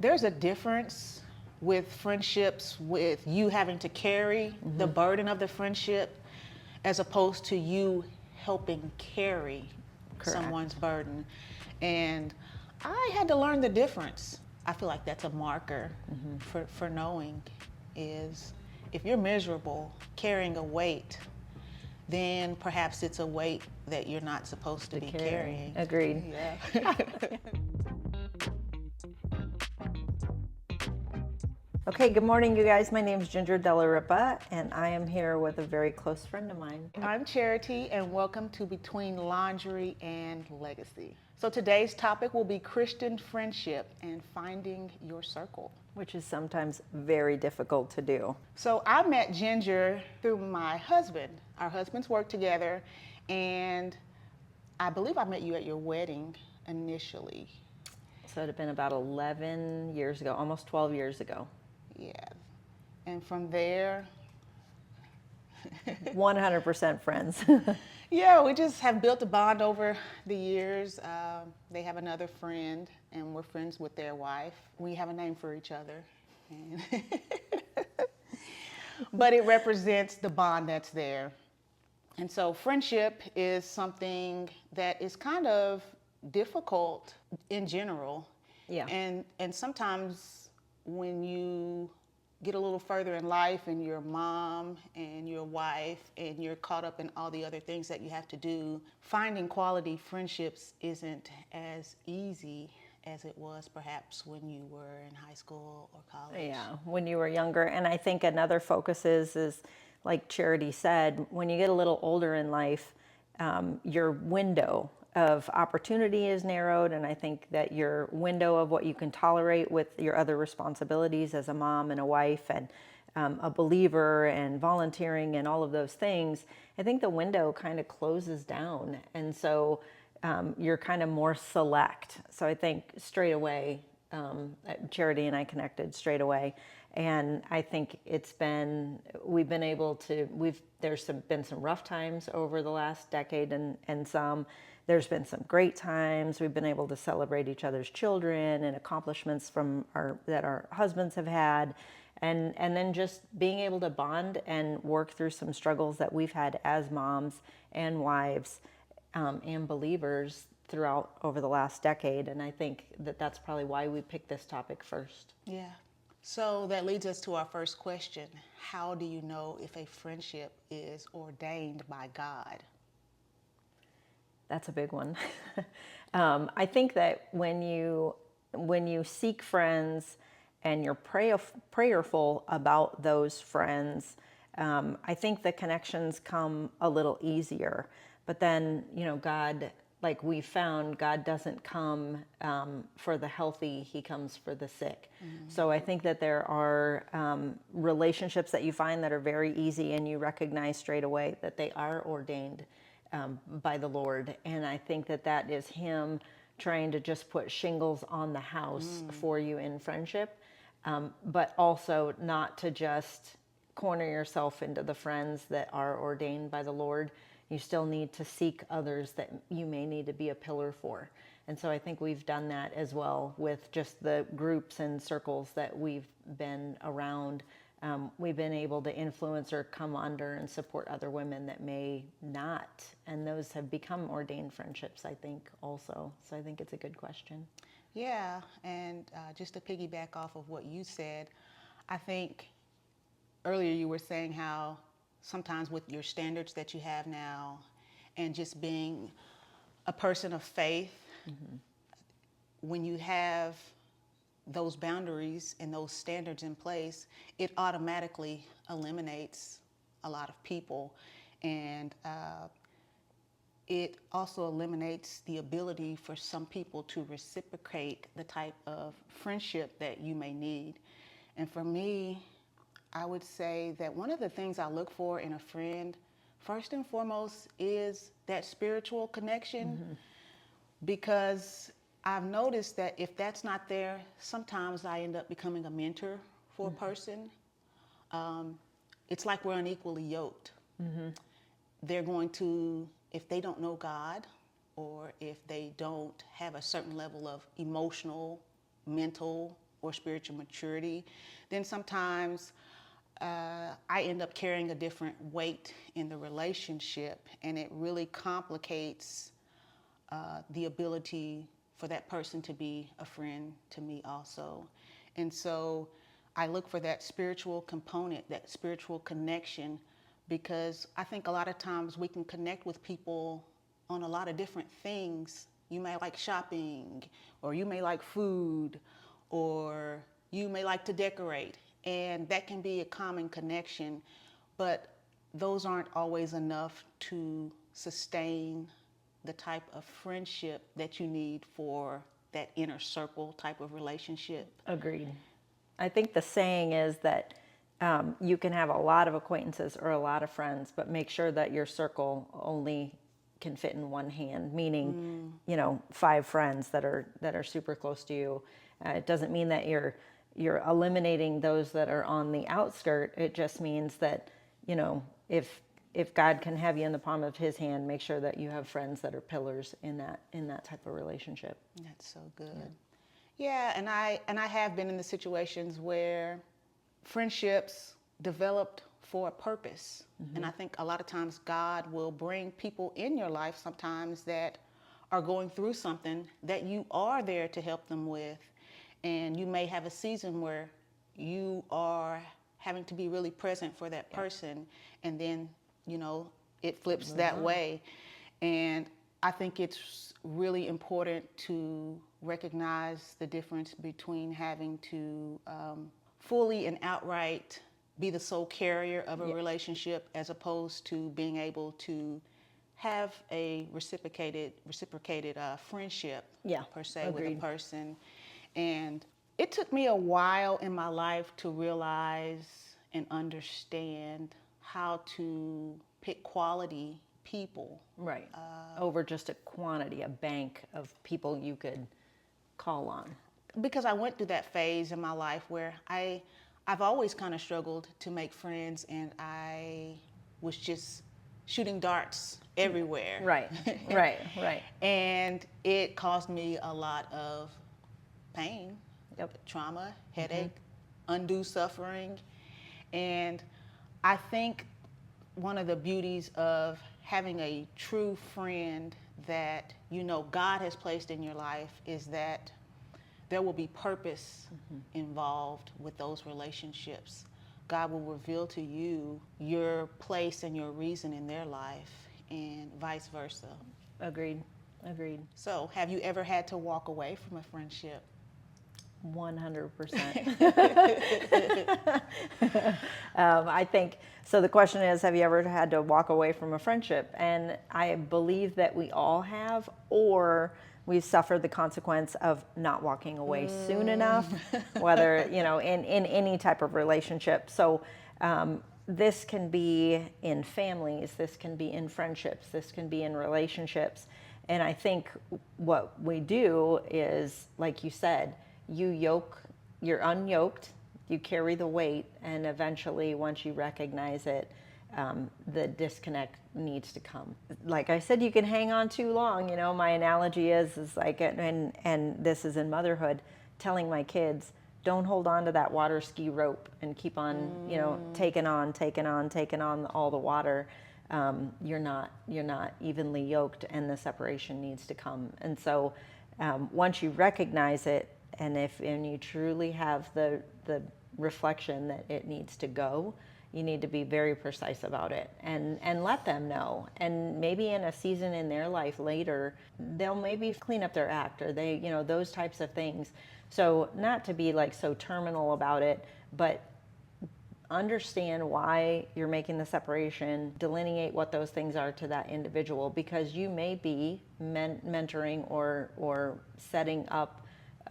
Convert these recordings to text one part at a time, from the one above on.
There's a difference with friendships with you having to carry the burden of the friendship as opposed to you helping carry someone's burden. And I had to learn the difference. I feel like that's a marker for knowing is if you're miserable carrying a weight, then perhaps it's a weight that you're not supposed to be carrying. Agreed. Yeah. Okay, good morning, you guys. My name is Ginger Della Ripa, and I am here with a very close friend of mine. I'm Charity, and welcome to Between Laundry and Legacy. So today's topic will be Christian friendship and finding your circle. Which is sometimes very difficult to do. So I met Ginger through my husband. Our husbands work together, and I believe I met you at your wedding initially. So it had been about 11 years ago, almost 12 years ago. Yeah. And from there, 100% friends. yeah, we just have built a bond over the years. They have another friend, and we're friends with their wife. We have a name for each other. But it represents the bond that's there. And so friendship is something that is kind of difficult in general. Yeah. And sometimes when you get a little further in life and you're a mom and you're a wife and you're caught up in all the other things that you have to do, finding quality friendships isn't as easy as it was perhaps when you were in high school or college. Yeah, when you were younger. And I think another focus is like Charity said, when you get a little older in life, your window of opportunity is narrowed, and I think that your window of what you can tolerate with your other responsibilities as a mom and a wife and a believer and volunteering and all of those things, I think the window kind of closes down, and so you're kind of more select. So I think straight away, Charity and I connected straight away, and I think there's been some rough times over the last decade, and there's been some great times. We've been able to celebrate each other's children and accomplishments that our husbands have had. And then just being able to bond and work through some struggles that we've had as moms and wives and believers throughout over the last decade. And I think that's probably why we picked this topic first. Yeah. So that leads us to our first question. How do you know if a friendship is ordained by God? That's a big one. I think that when you seek friends and you're prayerful about those friends, I think the connections come a little easier. But then, God, like we found, God doesn't come for the healthy, He comes for the sick. Mm-hmm. So I think that there are relationships that you find that are very easy, and you recognize straight away that they are ordained by the Lord. And I think that is Him trying to just put shingles on the house for you in friendship, but also not to just corner yourself into the friends that are ordained by the Lord. You still need to seek others that you may need to be a pillar for. And so I think we've done that as well with just the groups and circles that we've been around. We've been able to influence or come under and support other women that may not. And those have become ordained friendships, I think, also. So I think it's a good question. Yeah, and just to piggyback off of what you said, I think earlier you were saying how sometimes with your standards that you have now and just being a person of faith, when you have those boundaries and those standards in place, it automatically eliminates a lot of people. And it also eliminates the ability for some people to reciprocate the type of friendship that you may need. And for me, I would say that one of the things I look for in a friend, first and foremost, is that spiritual connection. Because I've noticed that if that's not there, sometimes I end up becoming a mentor for a person. It's like we're unequally yoked. They're going to, if they don't know God, or if they don't have a certain level of emotional, mental or spiritual maturity, then sometimes I end up carrying a different weight in the relationship, and it really complicates the ability for that person to be a friend to me also. And so I look for that spiritual component, that spiritual connection, because I think a lot of times we can connect with people on a lot of different things. You may like shopping, or you may like food, or you may like to decorate, and that can be a common connection, but those aren't always enough to sustain the type of friendship that you need for that inner circle type of relationship. Agreed. I think the saying is that you can have a lot of acquaintances or a lot of friends, but make sure that your circle only can fit in one hand, meaning, 5 friends that are super close to you. It doesn't mean that you're eliminating those that are on the outskirt. It just means that, if God can have you in the palm of his hand, make sure that you have friends that are pillars in that type of relationship. That's so good. Yeah, and I have been in the situations where friendships developed for a purpose. And I think a lot of times God will bring people in your life sometimes that are going through something that you are there to help them with. And you may have a season where you are having to be really present for that person, and then, it flips that way. And I think it's really important to recognize the difference between having to fully and outright be the sole carrier of a relationship, as opposed to being able to have a reciprocated friendship, per se, Agreed. with a person. And it took me a while in my life to realize and understand how to pick quality people. Right. Over just a quantity, a bank of people you could call on. Because I went through that phase in my life where I've always kind of struggled to make friends, and I was just shooting darts everywhere. Right. And it caused me a lot of pain, trauma, headache, undue suffering. And I think one of the beauties of having a true friend that God has placed in your life is that there will be purpose involved with those relationships. God will reveal to you your place and your reason in their life, and vice versa. Agreed. So, have you ever had to walk away from a friendship? 100%. I think, so the question is, have you ever had to walk away from a friendship? And I believe that we all have, or we've suffered the consequence of not walking away soon enough, whether, in any type of relationship. So this can be in families, this can be in friendships, this can be in relationships. And I think what we do is, like you said, you're unyoked, you carry the weight, and eventually once you recognize it, the disconnect needs to come. Like I said, you can hang on too long. My analogy is like, and this is in motherhood, telling my kids, don't hold on to that water ski rope and keep on, taking on all the water. You're not evenly yoked, and the separation needs to come. And so once you recognize it, and you truly have the reflection that it needs to go, you need to be very precise about it and let them know. And maybe in a season in their life later, they'll maybe clean up their act, or they, those types of things. So not to be like so terminal about it, but understand why you're making the separation, delineate what those things are to that individual, because you may be mentoring or setting up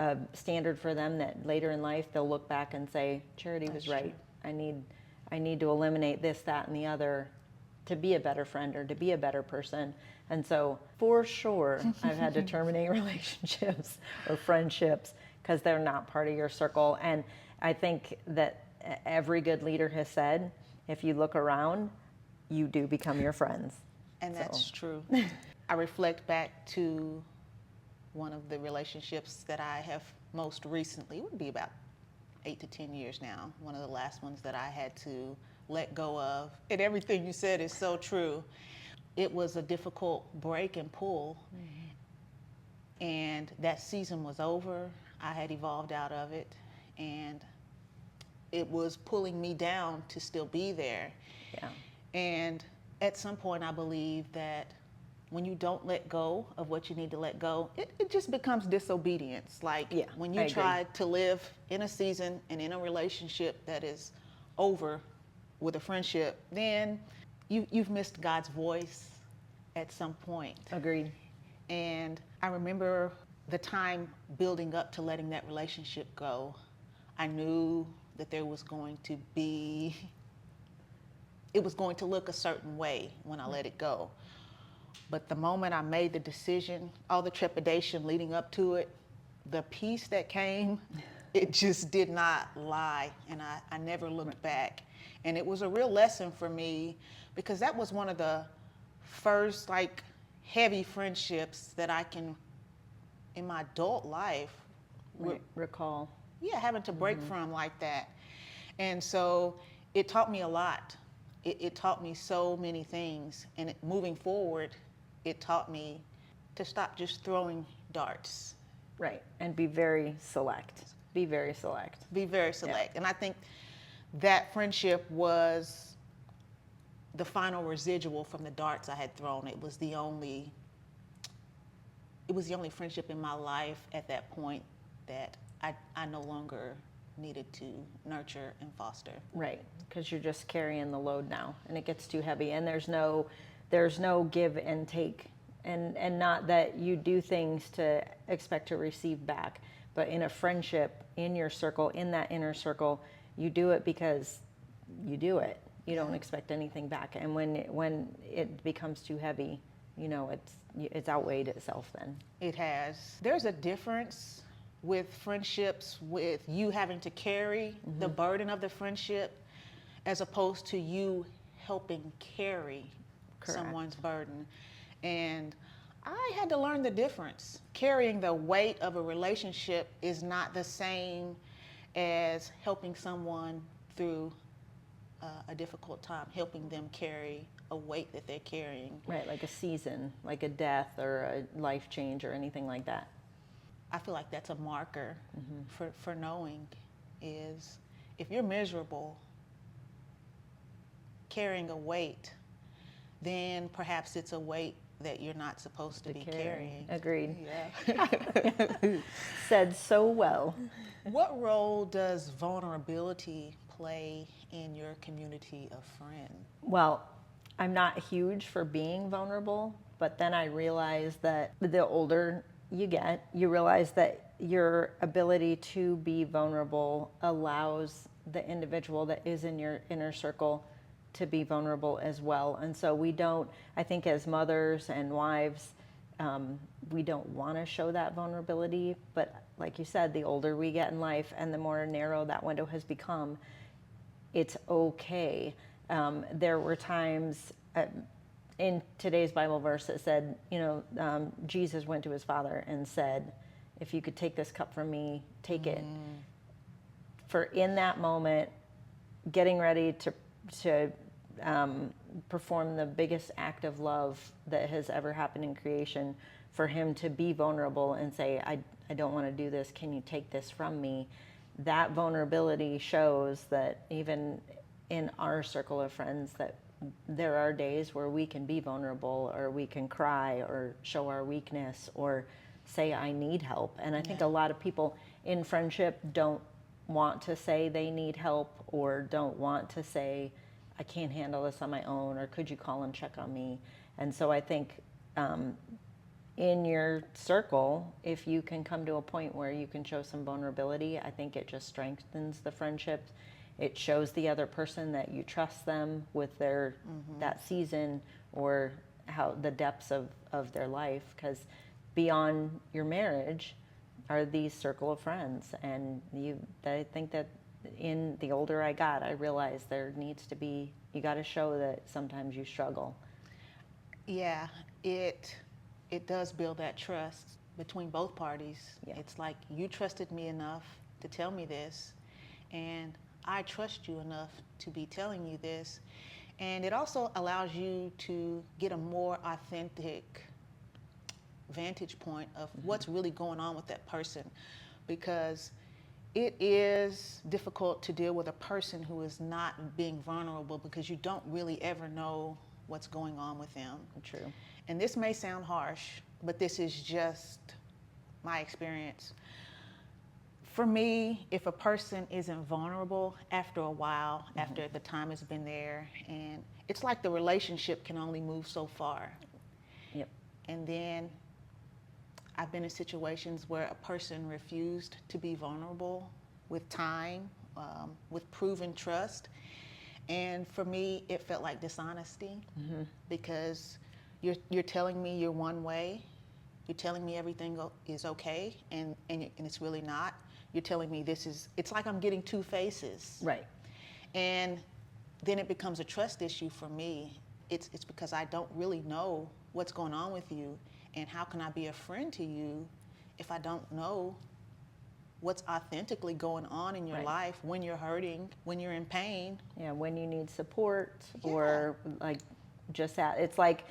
a standard for them that later in life they'll look back and say, Charity was right. I need to eliminate this, that, and the other to be a better friend or to be a better person. And so for sure, I've had to terminate relationships or friendships because they're not part of your circle. And I think that every good leader has said, if you look around, you do become your friends. And that's true. I reflect back to one of the relationships that I have most recently, it would be about 8 to 10 years now, one of the last ones that I had to let go of. And everything you said is so true. It was a difficult break and pull, and that season was over. I had evolved out of it, and it was pulling me down to still be there. Yeah. And at some point, I believe that when you don't let go of what you need to let go, it just becomes disobedience. Like Yeah, when I you agree. try to live in a season and in a relationship that is over with a friendship, then you've missed God's voice at some point. Agreed. And I remember the time building up to letting that relationship go. I knew that there was going to be, it was going to look a certain way when I let it go. But the moment I made the decision, all the trepidation leading up to it, the peace that came, it just did not lie. And I never looked back. And it was a real lesson for me, because that was one of the first like heavy friendships that I can, in my adult life, Recall. having to break from like that. And so it taught me a lot. It taught me so many things. And moving forward, it taught me to stop just throwing darts. Right. And be very select. Be very select. Be very select. And I think that friendship was the final residual from the darts I had thrown. It was the only friendship in my life at that point that I no longer needed to nurture and foster. Right. Because you're just carrying the load now, and it gets too heavy, and there's no give and take. And not that you do things to expect to receive back, but in a friendship, in your circle, in that inner circle, you do it because you do it. You don't expect anything back. And when it becomes too heavy, it's outweighed itself then. It has. There's a difference with friendships with you having to carry the burden of the friendship as opposed to you helping carry someone's burden. And I had to learn the difference. Carrying the weight of a relationship is not the same as helping someone through a difficult time, helping them carry a weight that they're carrying. Right, like a season, like a death or a life change or anything like that. I feel like that's a marker for knowing is if you're miserable carrying a weight, then perhaps it's a weight that you're not supposed to be carrying. Agreed. Yeah. Said so well. What role does vulnerability play in your community of friends? Well, I'm not huge for being vulnerable, but then I realized that the older you get, you realize that your ability to be vulnerable allows the individual that is in your inner circle to be vulnerable as well. And so we don't, I think as mothers and wives, we don't want to show that vulnerability. But like you said, the older we get in life and the more narrow that window has become, it's okay. There were times in today's Bible verse that said, Jesus went to his Father and said, if you could take this cup from me, take it. For in that moment, getting ready to perform the biggest act of love that has ever happened in creation, for him to be vulnerable and say, I don't want to do this, can you take this from me? That vulnerability shows that even in our circle of friends, that there are days where we can be vulnerable, or we can cry, or show our weakness, or say I need help. And I think a lot of people in friendship don't want to say they need help, or don't want to say I can't handle this on my own, or could you call and check on me? And so I think in your circle, if you can come to a point where you can show some vulnerability, I think it just strengthens the friendship. It shows the other person that you trust them with their that season, or how the depths of their life, because beyond your marriage are these circle of friends. And I think that in the older I got, I realized there needs to be, you got to show that sometimes you struggle. Yeah, it does build that trust between both parties. Yeah. It's like, you trusted me enough to tell me this, and I trust you enough to be telling you this. And it also allows you to get a more authentic vantage point of what's really going on with that person, because it is difficult to deal with a person who is not being vulnerable, because you don't really ever know what's going on with them. True. And this may sound harsh, but this is just my experience. For me, if a person isn't vulnerable after a while, after the time has been there, and it's like the relationship can only move so far. Yep. And then I've been in situations where a person refused to be vulnerable with time, with proven trust. And for me, it felt like dishonesty, because you're telling me you're one way. You're telling me everything is okay, and it's really not. You're telling me it's like I'm getting two faces. Right. And then it becomes a trust issue for me. It's because I don't really know what's going on with you, and how can I be a friend to you if I don't know what's authentically going on in your Right. life, when you're hurting, when you're in pain. Yeah, when you need support, Yeah. or like just that. It's like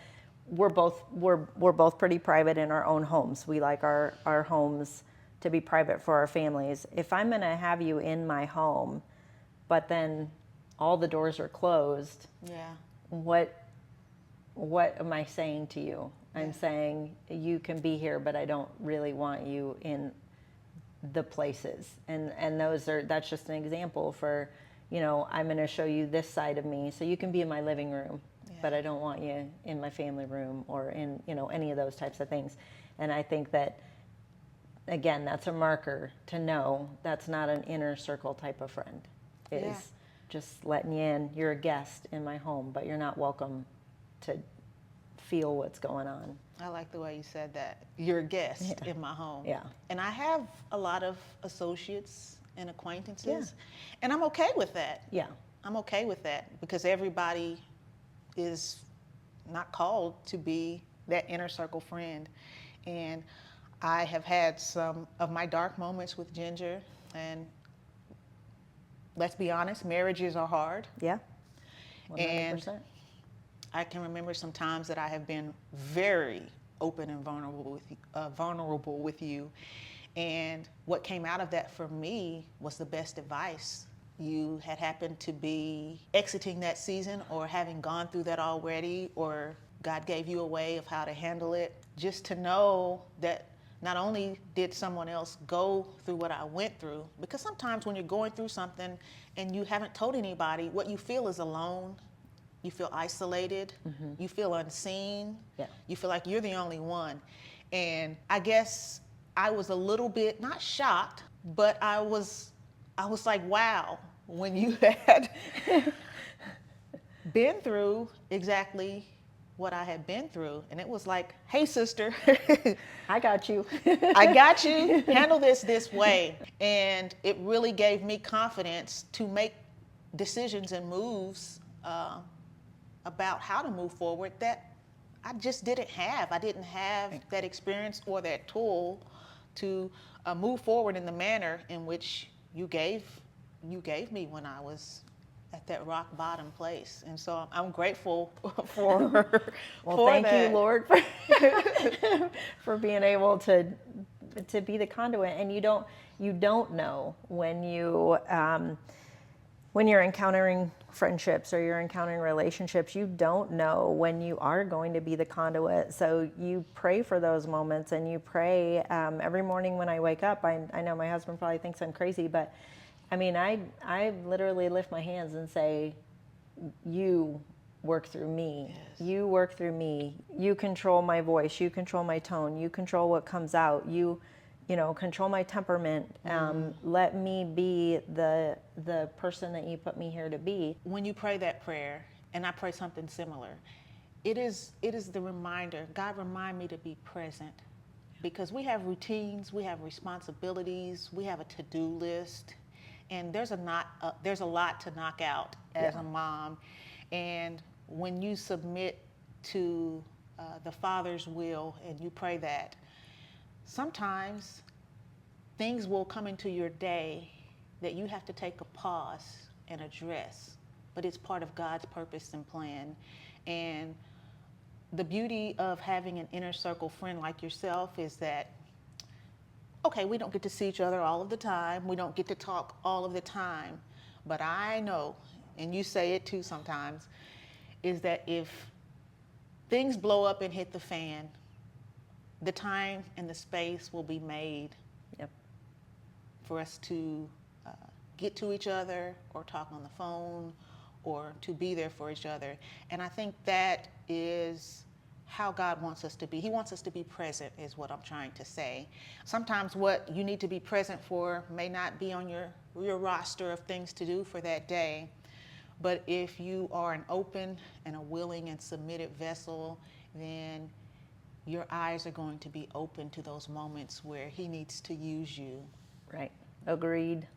we're both pretty private in our own homes. We like our homes to be private for our families. If I'm going to have you in my home, but then all the doors are closed, Yeah. what am I saying to you? I'm saying you can be here, but I don't really want you in the places. And that's just an example for, I'm going to show you this side of me so you can be in my living room, but I don't want you in my family room or in, any of those types of things. And I think that, again, that's a marker to know that's not an inner circle type of friend. Is just letting you in. You're a guest in my home, but you're not welcome to feel what's going on. I like the way you said that. You're a guest in my home. Yeah. And I have a lot of associates and acquaintances, and I'm okay with that. Yeah. I'm okay with that, because everybody is not called to be that inner circle friend. And I have had some of my dark moments with Ginger, and let's be honest, marriages are hard. Yeah. 100%. And I can remember some times that I have been very open and vulnerable with you. And what came out of that for me was the best advice. You had happened to be exiting that season, or having gone through that already, or God gave you a way of how to handle it. Just to know that not only did someone else go through what I went through, because sometimes when you're going through something and you haven't told anybody, what you feel is alone. You feel isolated. You feel unseen. Yeah. You feel like you're the only one. And I guess I was a little bit, not shocked, but I was like, wow, when you had been through exactly what I had been through. And it was like, hey, sister, I got you. I got you. Handle this way. And it really gave me confidence to make decisions and moves about how to move forward that I just didn't have. I didn't have that experience or that tool to move forward in the manner in which you gave me when I was at that rock bottom place. And so I'm grateful for Well, for thank that. you, Lord, for being able to be the conduit. And you don't know when you're encountering friendships or you're encountering relationships, you don't know when you are going to be the conduit. So you pray for those moments, and you pray every morning when I wake up. I know my husband probably thinks I'm crazy, but I mean, I literally lift my hands and say, you work through me. Yes. You work through me. You control my voice. You control my tone. You control what comes out. You control my temperament. Let me be the person that you put me here to be. When you pray that prayer, and I pray something similar, it is the reminder, God, remind me to be present. Because we have routines, we have responsibilities, we have a to-do list, and there's a lot to knock out as a mom. And when you submit to the Father's will and you pray that, sometimes things will come into your day that you have to take a pause and address, but it's part of God's purpose and plan. And the beauty of having an inner circle friend like yourself is that, okay, we don't get to see each other all of the time. We don't get to talk all of the time. But I know, and you say it too sometimes, is that if things blow up and hit the fan, the time and the space will be made Yep. for us to get to each other or talk on the phone or to be there for each other. And I think that is how God wants us to be. He wants us to be present, is what I'm trying to say. Sometimes what you need to be present for may not be on your roster of things to do for that day. But if you are an open and a willing and submitted vessel, then your eyes are going to be open to those moments where He needs to use you. Right. Agreed.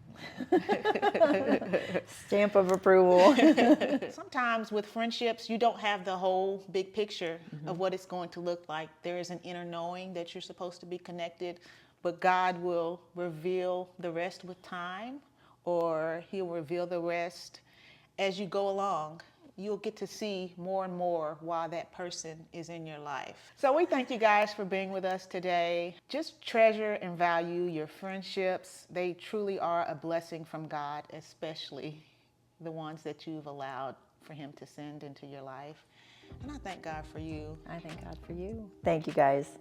Stamp of approval. Sometimes with friendships, you don't have the whole big picture of what it's going to look like. There is an inner knowing that you're supposed to be connected, but God will reveal the rest with time, or He'll reveal the rest as you go along. You'll get to see more and more while that person is in your life. So we thank you guys for being with us today. Just treasure and value your friendships. They truly are a blessing from God, especially the ones that you've allowed for Him to send into your life. And I thank God for you. I thank God for you. Thank you, guys.